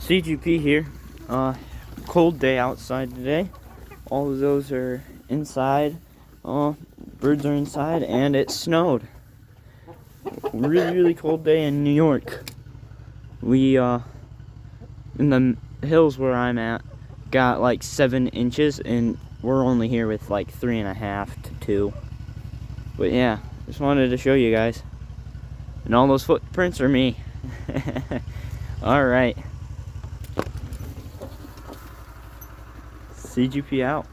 CGP here. Cold day outside today. All of those are inside. Birds are inside, and it snowed. Really cold day in New York. We in the hills where I'm at got like 7 inches, and we're only here with like 3.5 to 2. But yeah, just wanted to show you guys. And all those footprints are me. Alright. CGP out.